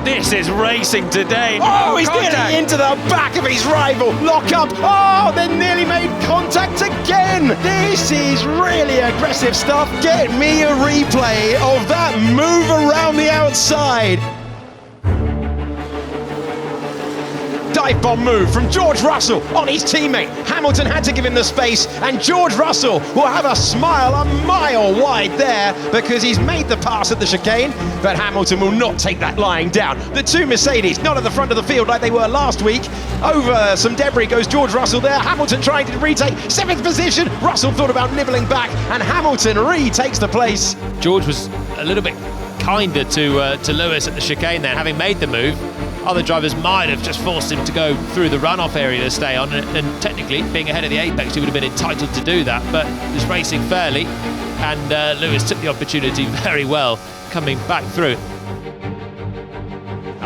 This is racing today. Oh, he's getting into the back of his rival. Lock up. Oh, they nearly made contact again. This is really aggressive stuff. Get me a replay of that move around the outside. Dive bomb move from George Russell on his teammate. Hamilton had to give him the space, and George Russell will have a smile a mile wide there because he's made the pass at the chicane, but Hamilton will not take that lying down. The two Mercedes not at the front of the field like they were last week. Over some debris goes George Russell there. Hamilton trying to retake 7th position. Russell thought about nibbling back, and Hamilton retakes the place. George was a little bit kinder to Lewis at the chicane there, having made the move. Other drivers might have just forced him to go through the runoff area to stay on, and technically, being ahead of the apex, he would have been entitled to do that, but was racing fairly, and Lewis took the opportunity very well, coming back through.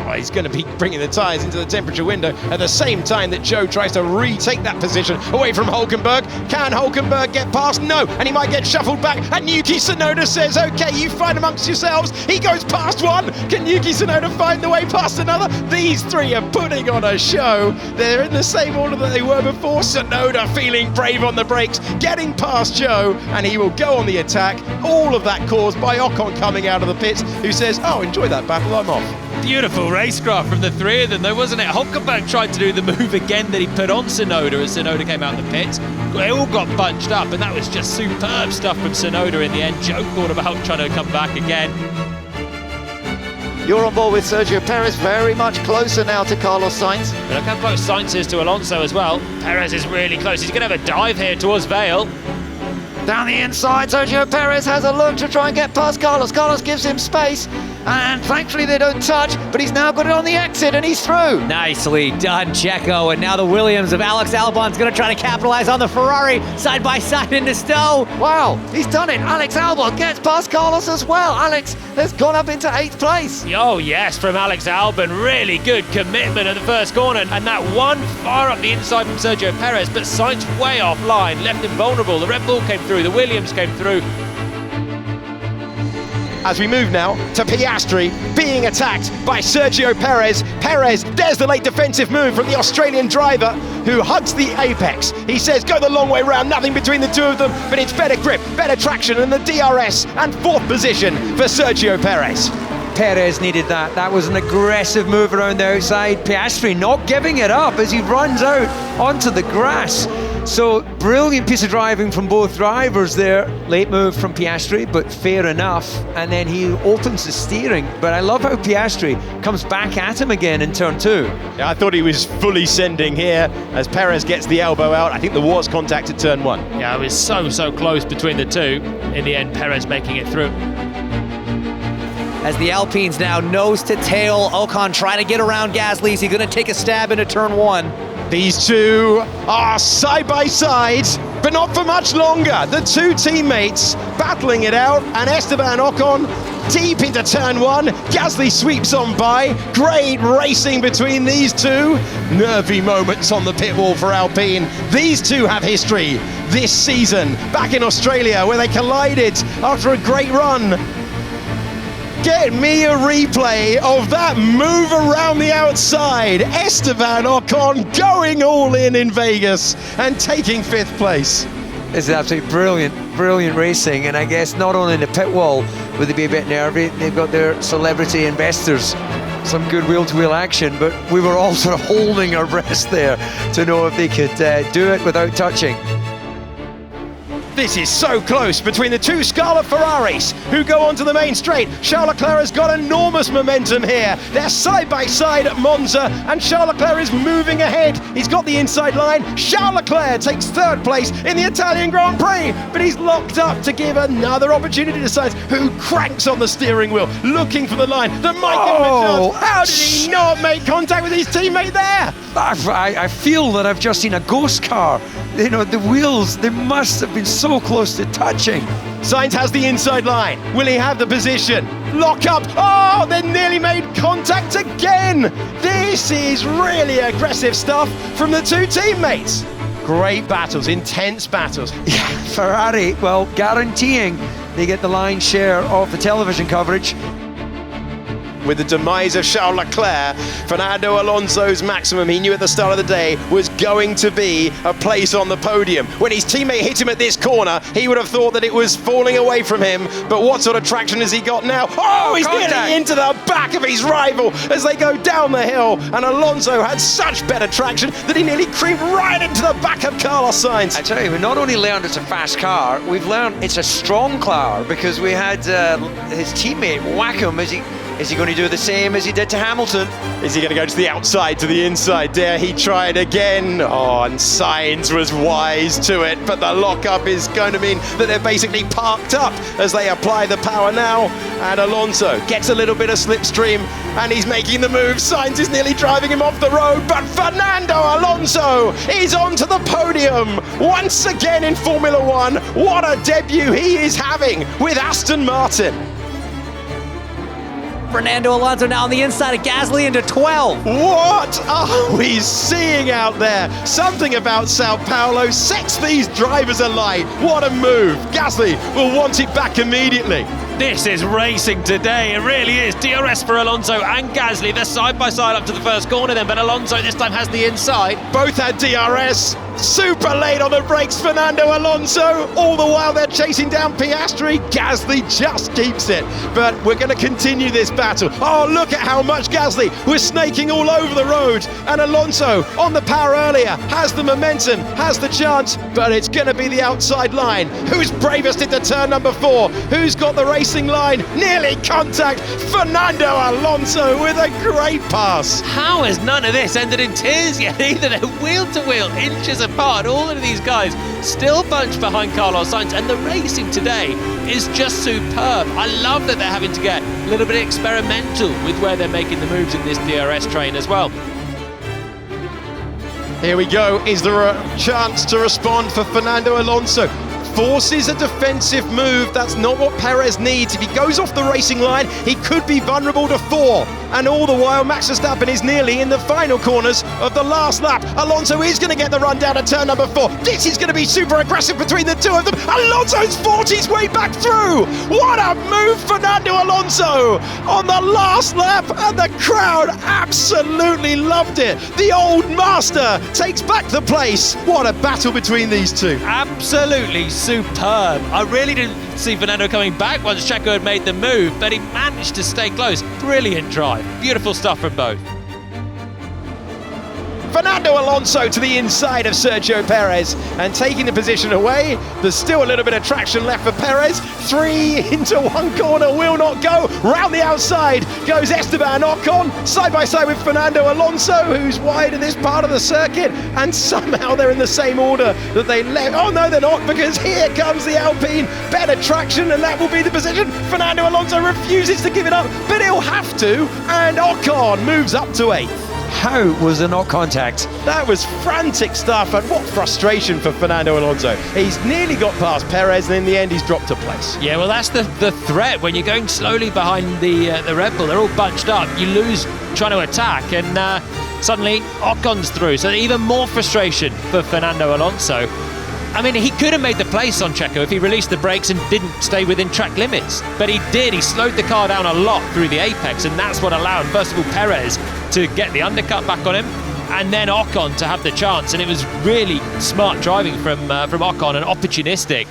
Oh, he's going to be bringing the tyres into the temperature window at the same time that Joe tries to retake that position away from Hulkenberg. Can Hulkenberg get past? No, and he might get shuffled back, and Yuki Tsunoda says, okay, you fight amongst yourselves. He goes past one. Can Yuki Tsunoda find the way past another? These three are putting on a show. They're in the same order that they were before. Tsunoda feeling brave on the brakes, getting past Joe, and he will go on the attack. All of that caused by Ocon coming out of the pits, who says, oh, enjoy that battle, I'm off. Beautiful racecraft from the three of them, though, wasn't it? Hulkenberg tried to do the move again that he put on Tsunoda as Tsunoda came out of the pits. They all got bunched up, and that was just superb stuff from Tsunoda in the end. Joe thought about trying to come back again. You're on board with Sergio Perez, very much closer now to Carlos Sainz. But look how close Sainz is to Alonso as well. Perez is really close. He's going to have a dive here towards Vale. Down the inside, Sergio Perez has a look to try and get past Carlos. Carlos gives him space, and thankfully they don't touch, but he's now got it on the exit and he's through. Nicely done, Checo, and now the Williams of Alex Albon's going to try to capitalize on the Ferrari side by side into Stowe. Wow, he's done it. Alex Albon gets past Carlos as well. Alex has gone up into 8th place. Oh yes, from Alex Albon, really good commitment at the first corner, and that one far up the inside from Sergio Perez, but Sainz way offline, left him vulnerable. The Red Bull came through, the Williams came through. As we move now to Piastri being attacked by Sergio Perez. Perez, there's the late defensive move from the Australian driver who hugs the apex. He says, go the long way round, nothing between the two of them, but it's better grip, better traction than the DRS, and 4th position for Sergio Perez. Perez needed that. That was an aggressive move around the outside. Piastri not giving it up as he runs out onto the grass. So brilliant piece of driving from both drivers there. Late move from Piastri, but fair enough. And then he opens the steering. But I love how Piastri comes back at him again in turn 2. Yeah, I thought he was fully sending here as Perez gets the elbow out. I think there was contact at turn 1. Yeah, it was so close between the two. In the end, Perez making it through. As the Alpines now nose to tail, Ocon trying to get around Gasly. He's going to take a stab into turn 1. These two are side by side, but not for much longer. The two teammates battling it out, and Esteban Ocon deep into turn 1. Gasly sweeps on by. Great racing between these two. Nervy moments on the pit wall for Alpine. These two have history this season, back in Australia, where they collided after a great run. Get me a replay of that move around the outside. Esteban Ocon going all in Vegas and taking 5th place. This is absolutely brilliant racing. And I guess not only in the pit wall would they be a bit nervy, they've got their celebrity investors. Some good wheel-to-wheel action, but we were all sort of holding our breath there to know if they could do it without touching. This is so close between the two Scarlet Ferraris who go onto the main straight. Charles Leclerc has got enormous momentum here. They're side by side at Monza, and Charles Leclerc is moving ahead. He's got the inside line. Charles Leclerc takes 3rd place in the Italian Grand Prix, but he's locked up to give another opportunity to Sainz, who cranks on the steering wheel, looking for the line. The how did he not make contact with his teammate there? I feel that I've just seen a ghost car. You know, the wheels, they must have been so close to touching. Sainz has the inside line. Will he have the position? Lock up. Oh, they nearly made contact again. This is really aggressive stuff from the two teammates. Great battles, intense battles. Yeah, Ferrari, well, guaranteeing they get the lion's share of the television coverage. with the demise of Charles Leclerc, Fernando Alonso's maximum, he knew at the start of the day, was going to be a place on the podium. When his teammate hit him at this corner, he would have thought that it was falling away from him, but what sort of traction has he got now? Oh, he's nearly into the back of his rival as they go down the hill, and Alonso had such better traction that he nearly creamed right into the back of Carlos Sainz. I tell you, we not only learned it's a fast car, we've learned it's a strong car, because we had his teammate whack him. Is he going to do the same as he did to Hamilton? Is he going to go to the outside, to the inside? Dare he try it again? Oh, and Sainz was wise to it, but the lockup is going to mean that they're basically parked up as they apply the power now, and Alonso gets a little bit of slipstream, and he's making the move. Sainz is nearly driving him off the road, but Fernando Alonso is onto the podium once again in Formula One. What a debut he is having with Aston Martin. Fernando Alonso now on the inside of Gasly into 12. What are we seeing out there? Something about Sao Paulo sets these drivers alight. What a move. Gasly will want it back immediately. This is racing today, it really is. DRS for Alonso and Gasly, they're side by side up to the first corner then, but Alonso this time has the inside. Both had DRS, super late on the brakes, Fernando Alonso. All the while they're chasing down Piastri. Gasly just keeps it, but we're going to continue this battle. Oh, look at how much Gasly was snaking all over the road, and Alonso on the power earlier has the momentum, has the chance, but it's going to be the outside line. Who's bravest into turn number 4? Who's got the racing line? Nearly contact. Fernando Alonso with a great pass. How has none of this ended in tears yet either? They're wheel to wheel, inches apart. All of these guys still bunched behind Carlos Sainz, and the racing today is just superb. I love that they're having to get a little bit experimental with where they're making the moves in this DRS train as well. Here we go. Is there a chance to respond for Fernando Alonso? Forces a defensive move. That's not what Perez needs. If he goes off the racing line, he could be vulnerable to 4. And all the while, Max Verstappen is nearly in the final corners of the last lap. Alonso is going to get the run down at turn number 4. This is going to be super aggressive between the two of them. Alonso's fought his way back through. What a move, Fernando Alonso on the last lap, and the crowd absolutely loved it. The old master takes back the place. What a battle between these two. Absolutely superb. I really didn't see Fernando coming back once Checo had made the move, but he managed to stay close. Brilliant drive. Beautiful stuff from both. Fernando Alonso to the inside of Sergio Perez and taking the position away. There's still a little bit of traction left for Perez. 3 into 1 corner will not go. Round the outside goes Esteban Ocon, side by side with Fernando Alonso, who's wide in this part of the circuit, and somehow they're in the same order that they left. Oh no, they're not, because here comes the Alpine. Better traction, and that will be the position. Fernando Alonso refuses to give it up, but he'll have to, and Ocon moves up to 8th. How was there not contact? That was frantic stuff, and what frustration for Fernando Alonso. He's nearly got past Perez, and in the end he's dropped a place. Yeah, well, that's the threat. When you're going slowly behind the Red Bull, they're all bunched up. You lose trying to attack, and suddenly Ocon's through. So even more frustration for Fernando Alonso. I mean, he could have made the place on Checo if he released the brakes and didn't stay within track limits. But he did. He slowed the car down a lot through the apex, and that's what allowed, first of all, Perez to get the undercut back on him, and then Ocon to have the chance. And it was really smart driving from Ocon, and opportunistic.